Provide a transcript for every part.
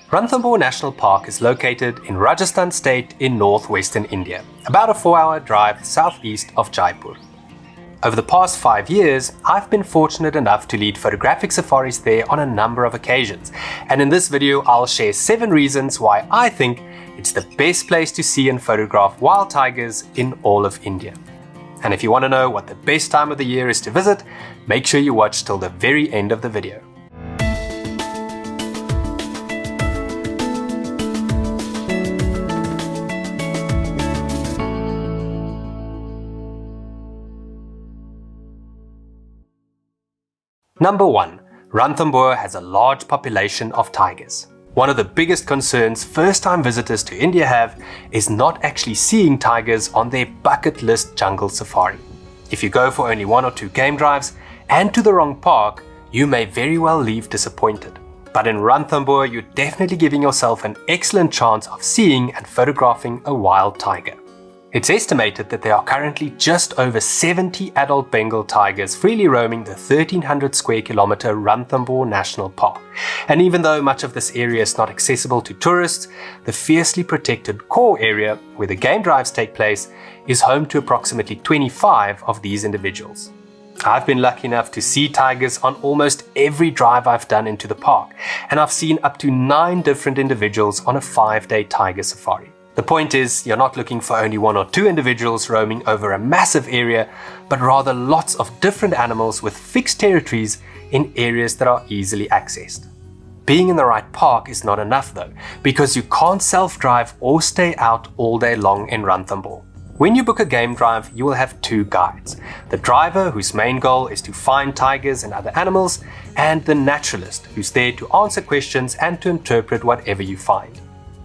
Ranthambhore National Park is located in Rajasthan state in northwestern India, about a 4-hour drive southeast of Jaipur. Over the past 5 years, I've been fortunate enough to lead photographic safaris there on a number of occasions, and in this video I'll share 7 reasons why I think it's the best place to see and photograph wild tigers in all of India. And if you want to know what the best time of the year is to visit, make sure you watch till the very end of the video. Number 1. Ranthambhore has a large population of tigers. One of the biggest concerns first-time visitors to India have is not actually seeing tigers on their bucket list jungle safari. If you go for only 1 or 2 game drives and to the wrong park, you may very well leave disappointed. But in Ranthambhore, you're definitely giving yourself an excellent chance of seeing and photographing a wild tiger. It's estimated that there are currently just over 70 adult Bengal tigers freely roaming the 1300 square kilometer Ranthambhore National Park. And even though much of this area is not accessible to tourists, the fiercely protected core area where the game drives take place is home to approximately 25 of these individuals. I've been lucky enough to see tigers on almost every drive I've done into the park, and I've seen up to 9 different individuals on a 5-day tiger safari. The point is, you're not looking for only 1 or 2 individuals roaming over a massive area, but rather lots of different animals with fixed territories in areas that are easily accessed. Being in the right park is not enough though, because you can't self-drive or stay out all day long in Ranthambhore. When you book a game drive, you will have 2 guides: the driver, whose main goal is to find tigers and other animals, and the naturalist, who's there to answer questions and to interpret whatever you find.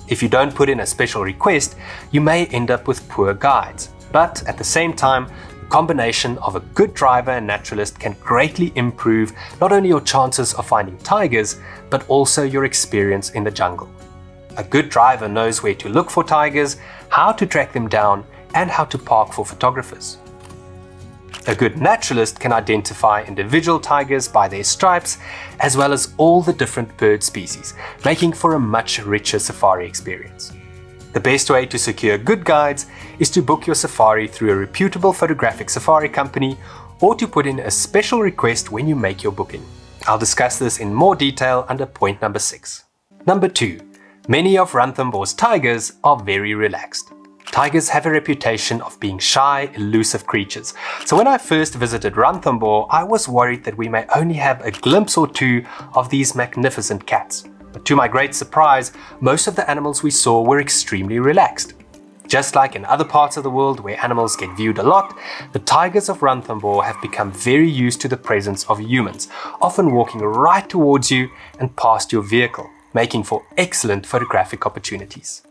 If you don't put in a special request, you may end up with poor guides. But at the same time, the combination of a good driver and naturalist can greatly improve not only your chances of finding tigers, but also your experience in the jungle. A good driver knows where to look for tigers, how to track them down, and how to park for photographers. A good naturalist can identify individual tigers by their stripes, as well as all the different bird species, making for a much richer safari experience. The best way to secure good guides is to book your safari through a reputable photographic safari company, or to put in a special request when you make your booking. I'll discuss this in more detail under point number 6. Number 2. Many of Ranthambhore's tigers are very relaxed. Tigers have a reputation of being shy, elusive creatures. So when I first visited Ranthambhore, I was worried that we may only have a glimpse or 2 of these magnificent cats. But to my great surprise, most of the animals we saw were extremely relaxed. Just like in other parts of the world where animals get viewed a lot, the tigers of Ranthambhore have become very used to the presence of humans, often walking right towards you and past your vehicle, making for excellent photographic opportunities.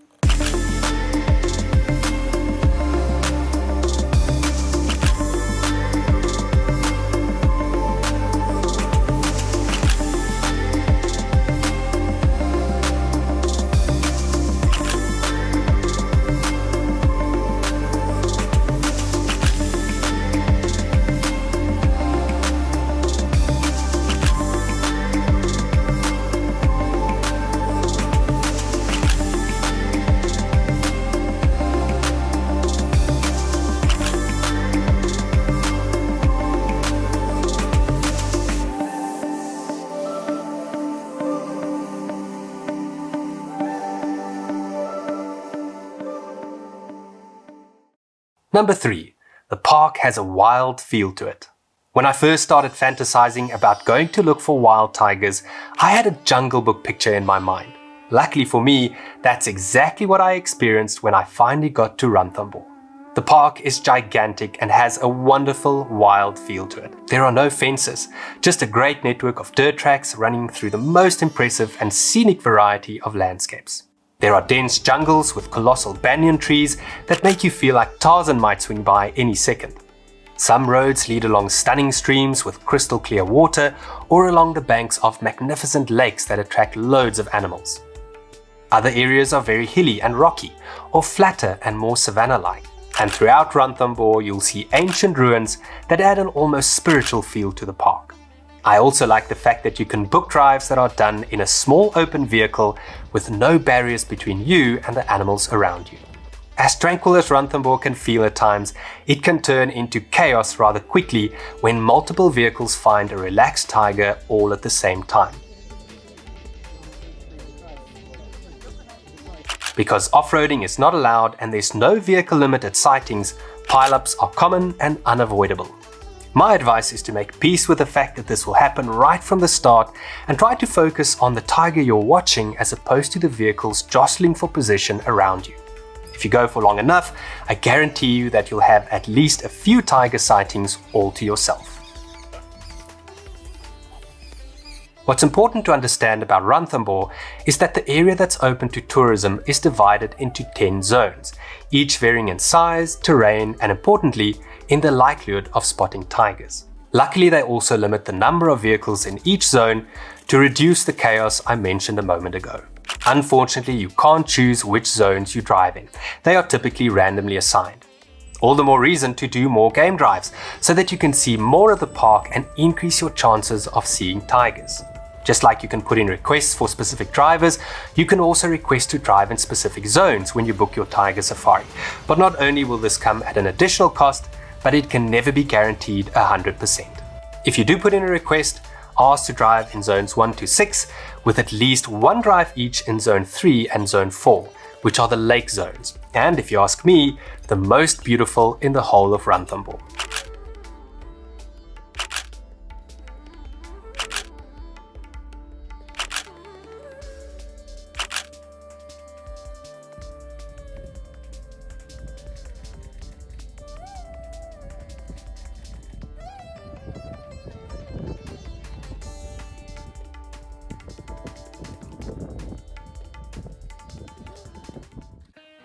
Number 3. The park has a wild feel to it. When I first started fantasizing about going to look for wild tigers, I had a Jungle Book picture in my mind. Luckily for me, that's exactly what I experienced when I finally got to Ranthambhore. The park is gigantic and has a wonderful wild feel to it. There are no fences, just a great network of dirt tracks running through the most impressive and scenic variety of landscapes. There are dense jungles with colossal banyan trees that make you feel like Tarzan might swing by any second. Some roads lead along stunning streams with crystal clear water, or along the banks of magnificent lakes that attract loads of animals. Other areas are very hilly and rocky, or flatter and more savanna-like. And throughout Ranthambhore you'll see ancient ruins that add an almost spiritual feel to the park. I also like the fact that you can book drives that are done in a small open vehicle with no barriers between you and the animals around you. As tranquil as Ranthambhore can feel at times, it can turn into chaos rather quickly when multiple vehicles find a relaxed tiger all at the same time. Because off-roading is not allowed and there's no vehicle limit at sightings, pileups are common and unavoidable. My advice is to make peace with the fact that this will happen right from the start and try to focus on the tiger you're watching as opposed to the vehicles jostling for position around you. If you go for long enough, I guarantee you that you'll have at least a few tiger sightings all to yourself. What's important to understand about Ranthambhore is that the area that's open to tourism is divided into 10 zones, each varying in size, terrain, and importantly, in the likelihood of spotting tigers. Luckily, they also limit the number of vehicles in each zone to reduce the chaos I mentioned a moment ago. Unfortunately, you can't choose which zones you drive in. They are typically randomly assigned. All the more reason to do more game drives so that you can see more of the park and increase your chances of seeing tigers. Just like you can put in requests for specific drivers, you can also request to drive in specific zones when you book your tiger safari. But not only will this come at an additional cost, but it can never be guaranteed 100%. If you do put in a request, ask to drive in zones 1 to 6, with at least one drive each in zone 3 and zone 4, which are the lake zones, and if you ask me, the most beautiful in the whole of Ranthambhore.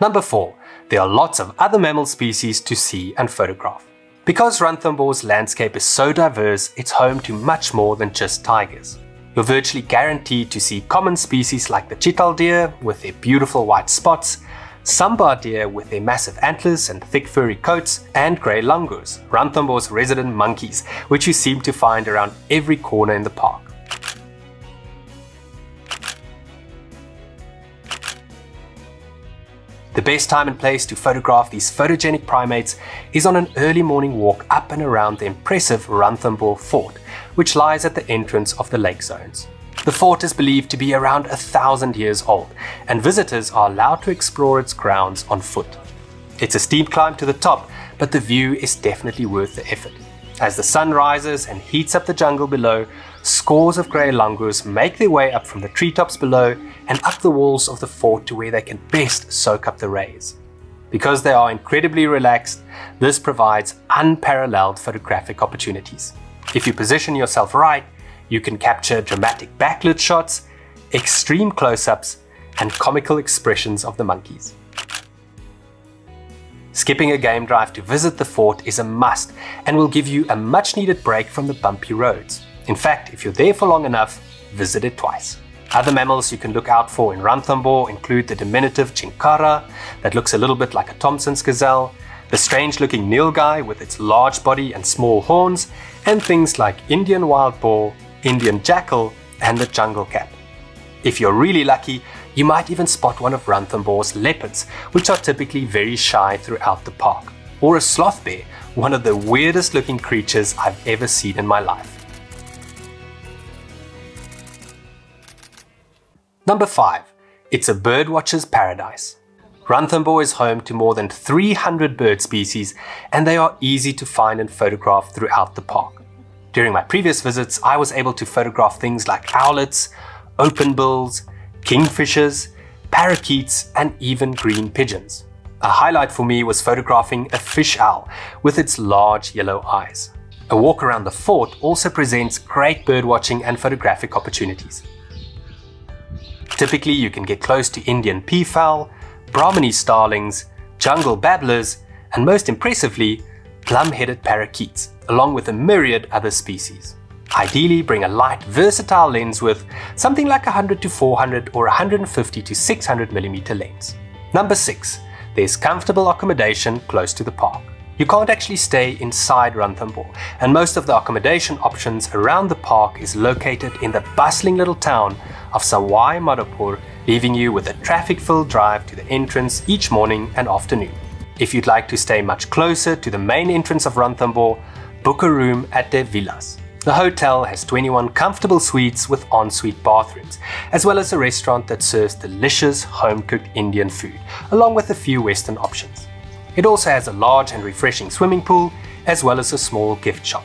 Number 4. There are lots of other mammal species to see and photograph. Because Ranthambore's landscape is so diverse, it's home to much more than just tigers. You're virtually guaranteed to see common species like the chital deer with their beautiful white spots, sambar deer with their massive antlers and thick furry coats, and grey langurs, Ranthambore's resident monkeys, which you seem to find around every corner in the park. The best time and place to photograph these photogenic primates is on an early morning walk up and around the impressive Ranthambhore fort, which lies at the entrance of the lake zones. The fort is believed to be around 1,000 years old, and visitors are allowed to explore its grounds on foot. It's a steep climb to the top, but the view is definitely worth the effort. As the sun rises and heats up the jungle below, scores of grey langurs make their way up from the treetops below and up the walls of the fort to where they can best soak up the rays. Because they are incredibly relaxed, this provides unparalleled photographic opportunities. If you position yourself right, you can capture dramatic backlit shots, extreme close-ups, and comical expressions of the monkeys. Skipping a game drive to visit the fort is a must and will give you a much-needed break from the bumpy roads. In fact, if you're there for long enough, visit it twice. Other mammals you can look out for in Ranthambhore include the diminutive chinkara that looks a little bit like a Thompson's gazelle, the strange-looking nilgai with its large body and small horns, and things like Indian wild boar, Indian jackal, and the jungle cat. If you're really lucky, you might even spot one of Ranthambore's leopards, which are typically very shy throughout the park, or a sloth bear, one of the weirdest looking creatures I've ever seen in my life. Number 5. It's a birdwatcher's paradise. Ranthambhore is home to more than 300 bird species, and they are easy to find and photograph throughout the park. During my previous visits, I was able to photograph things like owlets, openbills, kingfishers, parakeets, and even green pigeons. A highlight for me was photographing a fish owl with its large yellow eyes. A walk around the fort also presents great birdwatching and photographic opportunities. Typically, you can get close to Indian peafowl, Brahminy starlings, jungle babblers, and most impressively, plum-headed parakeets, along with a myriad other species. Ideally, bring a light, versatile lens with something like 100 to 400 or 150 to 600 mm lens. Number 6. There's comfortable accommodation close to the park. You can't actually stay inside Ranthambhore, and most of the accommodation options around the park is located in the bustling little town of Sawai Madhopur, leaving you with a traffic-filled drive to the entrance each morning and afternoon. If you'd like to stay much closer to the main entrance of Ranthambhore, book a room at their villas. The hotel has 21 comfortable suites with ensuite bathrooms, as well as a restaurant that serves delicious home-cooked Indian food, along with a few Western options. It also has a large and refreshing swimming pool, as well as a small gift shop.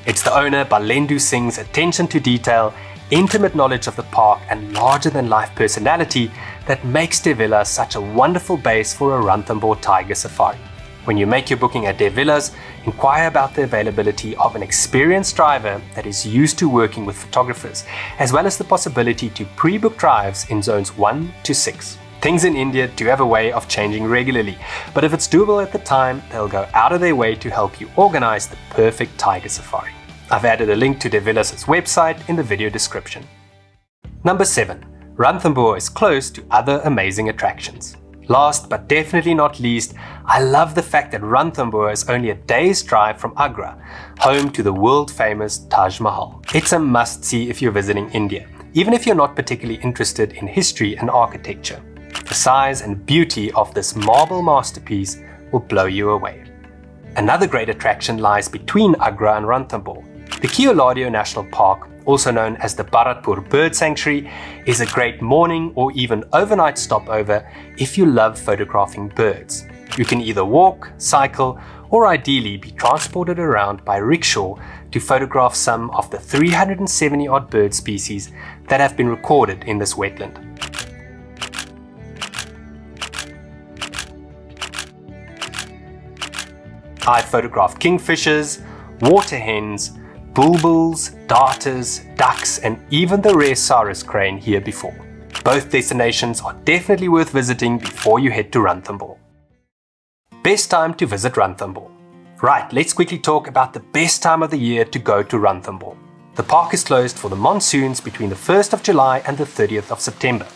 It's the owner Balendu Singh's attention to detail, intimate knowledge of the park and larger-than-life personality that makes their villa such a wonderful base for a Ranthambhore tiger safari. When you make your booking at their villas, inquire about the availability of an experienced driver that is used to working with photographers, as well as the possibility to pre-book drives in zones 1 to 6. Things in India do have a way of changing regularly, but if it's doable at the time, they'll go out of their way to help you organize the perfect tiger safari. I've added a link to their villas' website in the video description. Number 7. Ranthambhore is close to other amazing attractions. Last but definitely not least, I love the fact that Ranthambhore is only a day's drive from Agra, home to the world-famous Taj Mahal. It's a must-see if you're visiting India, even if you're not particularly interested in history and architecture. The size and beauty of this marble masterpiece will blow you away. Another great attraction lies between Agra and Ranthambhore. The Keoladio National Park, also known as the Bharatpur Bird Sanctuary, is a great morning or even overnight stopover if you love photographing birds. You can either walk, cycle, or ideally be transported around by rickshaw to photograph some of the 370-odd bird species that have been recorded in this wetland. I've photographed kingfishers, water hens, bulbuls, darters, ducks, and even the rare Saurus crane here before. Both destinations are definitely worth visiting before you head to Ranthambhore. Best time to visit Ranthambhore. Right, let's quickly talk about the best time of the year to go to Ranthambhore. The park is closed for the monsoons between the 1st of July and the 30th of September.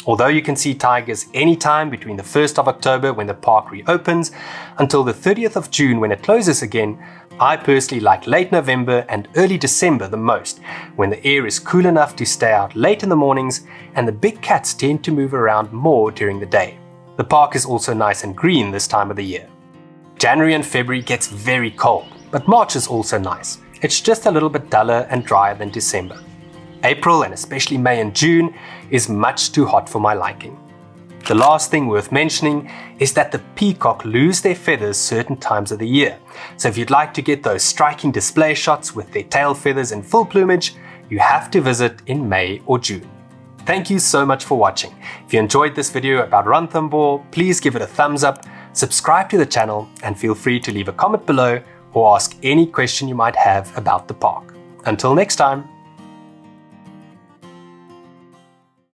Although you can see tigers anytime between the 1st of October when the park reopens until the 30th of June when it closes again, I personally like late November and early December the most, when the air is cool enough to stay out late in the mornings and the big cats tend to move around more during the day. The park is also nice and green this time of the year. January and February gets very cold, but March is also nice. It's just a little bit duller and drier than December. April and especially May and June is much too hot for my liking. The last thing worth mentioning is that the peacock lose their feathers certain times of the year. So if you'd like to get those striking display shots with their tail feathers in full plumage, you have to visit in May or June. Thank you so much for watching. If you enjoyed this video about Ranthambhore, please give it a thumbs up, subscribe to the channel, and feel free to leave a comment below or ask any question you might have about the park. Until next time.